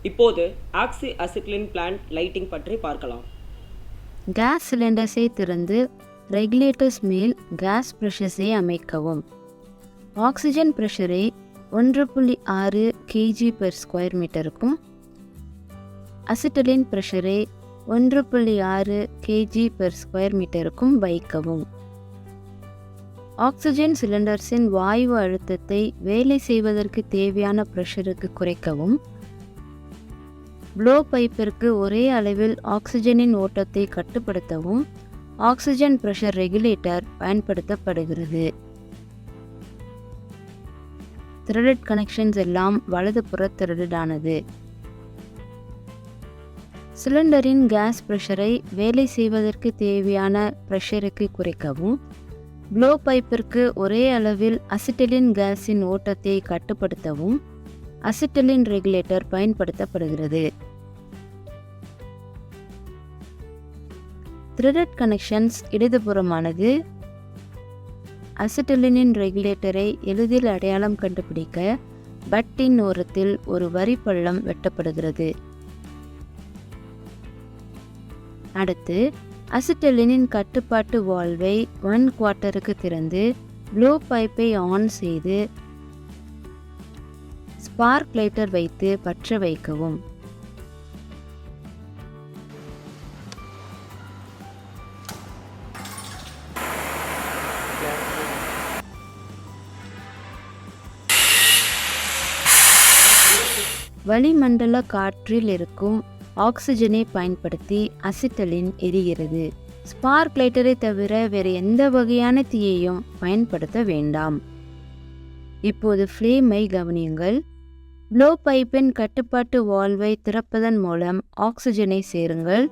இப்போது ஆக்சி-அசிட்டிலின் plant lighting பற்றி பார்க்கலாம். கேஸ் சிலிண்டர்ஸை திறந்து ரெகுலேட்டர்ஸ் மேல் கேஸ் ப்ரெஷர்ஸை அமைக்கவும். ஆக்சிஜன் ப்ரெஷரை 1.6 kg/ஸ்கொயர் மீட்டருக்கும் அசிட்டிலின் ப்ரெஷரை 1.6 kg/ஸ்கொயர் மீட்டருக்கும் வைக்கவும். ஆக்சிஜன் சிலிண்டர்ஸின் வாயு அழுத்தத்தை வேலை செய்வதற்கு தேவையான ப்ரெஷருக்கு குறைக்கவும். ப்ளோ பைப்பிற்கு ஒரே அளவில் ஆக்சிஜனின் ஓட்டத்தை கட்டுப்படுத்தவும் ஆக்சிஜன் ப்ரெஷர் ரெகுலேட்டர் பயன்படுத்தப்படுகிறது. த்ரெடட் கனெக்ஷன்ஸ் எல்லாம் வலதுபுற த்ரெடடானது. சிலிண்டரின் கேஸ் ப்ரெஷரை வேலை செய்வதற்கு தேவையான ப்ரெஷருக்கு குறைக்கவும். ப்ளோ பைப்பிற்கு ஒரே அளவில் அசிட்டிலின் கேஸின் ஓட்டத்தை கட்டுப்படுத்தவும் அசிட்டிலின் ரெகுலேட்டர் பயன்படுத்தப்படுகிறது. த்ரெடட் கனெக்ஷன்ஸ் இடதுபுறமானது. அசிட்டிலினின் ரெகுலேட்டரை எளிதில் அடையாளம் கண்டுபிடிக்க பட்டின் ஓரத்தில் ஒரு வரி பள்ளம் வெட்டப்படுகிறது. அடுத்து அசிட்டிலினின் கட்டுப்பாட்டு வால்வை 1/4க்கு திறந்து ப்ளோ பைப்பை ஆன் செய்து ஸ்பார்க் லைட்டர் வைத்து பற்ற வைக்கவும். வளிமண்டல காற்றில் இருக்கும் ஆக்சிஜனை பயன்படுத்தி அசிட்டிலின் எரிகிறது. ஸ்பார்க் லைட்டரை தவிர வேறு எந்த வகையான தீயையும் பயன்படுத்த வேண்டாம். இப்போது ஃப்ளேமை கவனியுங்கள். ப்ளோ பைப்பின் கட்டுப்பாட்டு வால்வை திறப்பதன் மூலம் ஆக்சிஜனை சேருங்கள்.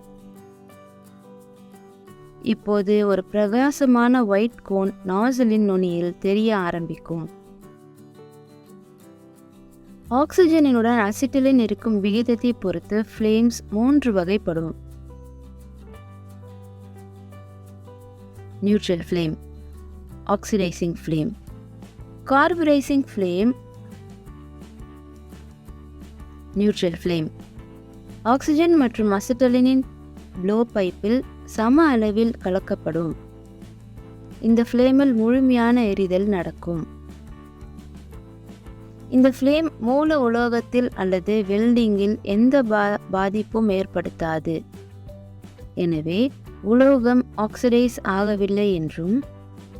இப்போது ஒரு பிரகாசமான ஒயிட் கோன் நாசிலின் நுனியில் தெரிய ஆரம்பிக்கும். ஆக்சிஜனுடன் அசிட்டிலின் இருக்கும் விகிதத்தை பொறுத்து ஃப்ளேம்ஸ் 3 வகைப்படும். Neutral flame, oxidising flame, carburising flame, neutral flame. Oxygen மற்றும் அசிட்டிலினின் ப்ளோ பைப்பில் சம அளவில் கலக்கப்படும். இந்த ஃப்ளேமில் முழுமையான எரிதல் நடக்கும். இந்த ஃப்ளேம் மூல உலோகத்தில் அல்லது வெல்டிங்கில் எந்த பாதிப்பும் ஏற்படுத்தாது. எனவே உலோகம் ஆக்சிடைஸ் ஆகவில்லை என்றும்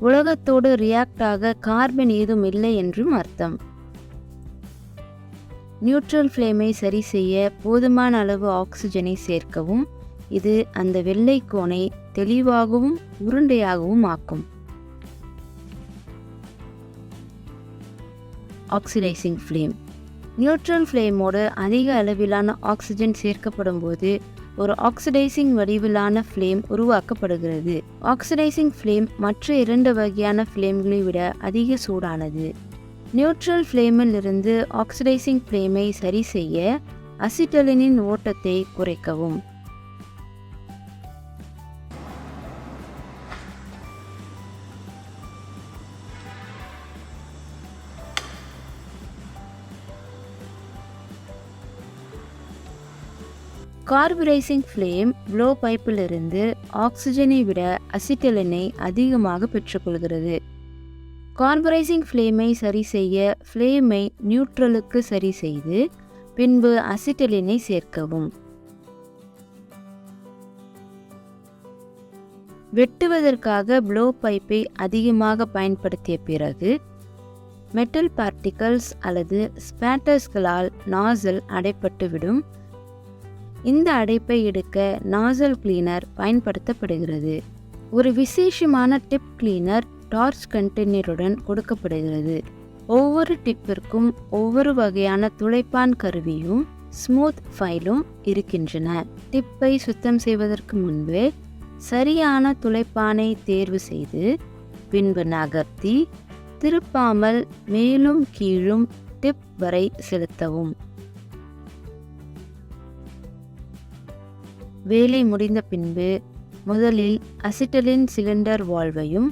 உலோகத்தோடு ரியாக்ட் ஆக கார்பன் ஏதும் இல்லை என்றும் அர்த்தம். நியூட்ரல் ஃப்ளேமை சரி செய்ய போதுமான அளவு ஆக்சிஜனை சேர்க்கவும். இது அந்த வெள்ளை கோனை தெளிவாகவும் உருண்டையாகவும் ஆக்கும். Oxidising flame. நியூட்ரல் ஃப்ளேமோடு அதிக அளவிலான ஆக்சிஜன் சேர்க்கப்படும் போது ஒரு ஆக்சிடைசிங் வடிவிலான ஃப்ளேம் உருவாக்கப்படுகிறது. ஆக்சிடைசிங் ஃப்ளேம் மற்ற 2 வகையான ஃப்ளேம்களை விட அதிக சூடானது. நியூட்ரல் ஃப்ளேமில் இருந்து ஆக்சிடைசிங் ஃப்ளேமை சரி செய்ய அசிட்டிலினின் ஓட்டத்தை குறைக்கவும். கார்புரைசிங் ஃப்ளேம் ப்ளோ பைப்பிலிருந்து ஆக்சிஜனை விட அசிட்டிலினை அதிகமாக பெற்றுக்கொள்கிறது. கார்புரைசிங் ஃப்ளேமை சரி செய்ய ஃப்ளேமை நியூட்ரலுக்கு சரி செய்து பின்பு அசிட்டிலினை சேர்க்கவும். வெட்டுவதற்காக ப்ளோ பைப்பை அதிகமாக பயன்படுத்திய பிறகு மெட்டல் பார்ட்டிகல்ஸ் அல்லது ஸ்பேட்டர்ஸ்களால் நாசல் அடைப்பட்டுவிடும். இந்த அடைப்பை எடுக்க நாசல் கிளீனர் பயன்படுத்தப்படுகிறது. ஒரு விசேஷமான டிப் கிளீனர் டார்ச் கண்டெய்னருடன் கொடுக்கப்படுகிறது. ஒவ்வொரு டிப்பிற்கும் ஒவ்வொரு வகையான துளைப்பான் கருவியும் ஸ்மூத் ஃபைலும் இருக்கின்றன. டிப்பை சுத்தம் செய்வதற்கு முன்பு சரியான துளைப்பானை தேர்வு செய்து பின்பு நகர்த்தி திருப்பாமல் மேலும் கீழும் டிப் வரை செலுத்தவும். வேலை முடிந்த பின்பு முதலில் அசிட்டிலின் சிலிண்டர் வால்வையும்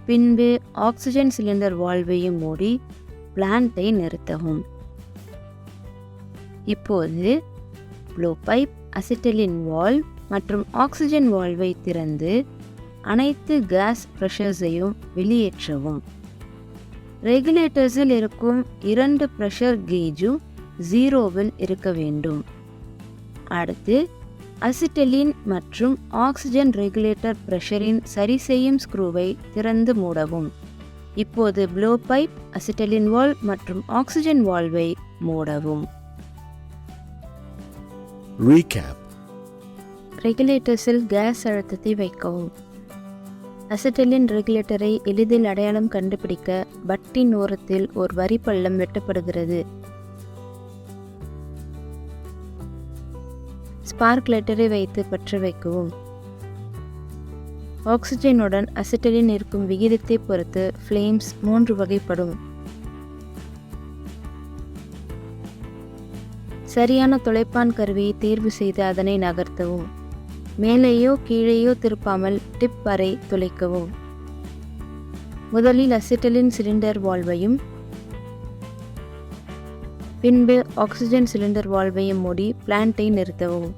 பின்பு ஆக்சிஜன் சிலிண்டர் வால்வையும் மூடி பிளான்ட்டை நிறுத்தவும். இப்போது ப்ளோ பைப், அசிட்டிலின் வால்வ் மற்றும் ஆக்சிஜன் வால்வை திறந்து அனைத்து கேஸ் ப்ரெஷர்ஸையும் வெளியேற்றவும். ரெகுலேட்டர்ஸில் இருக்கும் 2 ப்ரெஷர் கேஜும் 0வில் இருக்க வேண்டும். அடுத்து அசிட்டிலின் மற்றும் ஆக்சிஜன் ரெகுலேட்டர் ப்ரெஷரின் சரி செய்யும் ஸ்க்ரூவை திறந்து மூடவும். இப்போது ப்ளோ பைப், அசிட்டிலின் வால்வ் மற்றும் ஆக்சிஜன் வால்வை மூடவும். Recap. ரெகுலேட்டர்ஸில் கேஸ் அழுத்தத்தை வைக்கவும். அசிட்டிலின் ரெகுலேட்டரை எளிதில் அடையாளம் கண்டுபிடிக்க பட்டின் ஓரத்தில் ஒரு வரி பள்ளம் வெட்டப்படுகிறது. ஸ்பார்க் லைட்டரை வைத்து பற்ற வைக்கவும். ஆக்சிஜனுடன் அசிட்டிலின் இருக்கும் விகிதத்தை பொறுத்து ஃப்ளேம்ஸ் 3 வகைப்படும். சரியான துளைப்பான் கருவியை தேர்வு செய்து அதனை நகர்த்தவும். மேலேயோ கீழேயோ திருப்பாமல் டிப் வரை துளைக்கவும். முதலில் அசிட்டிலின் சிலிண்டர் வால்வையும் பின்பு ஆக்சிஜன் சிலிண்டர் வால்வையும் மூடி பிளான்ட்டை நிறுத்தவும்.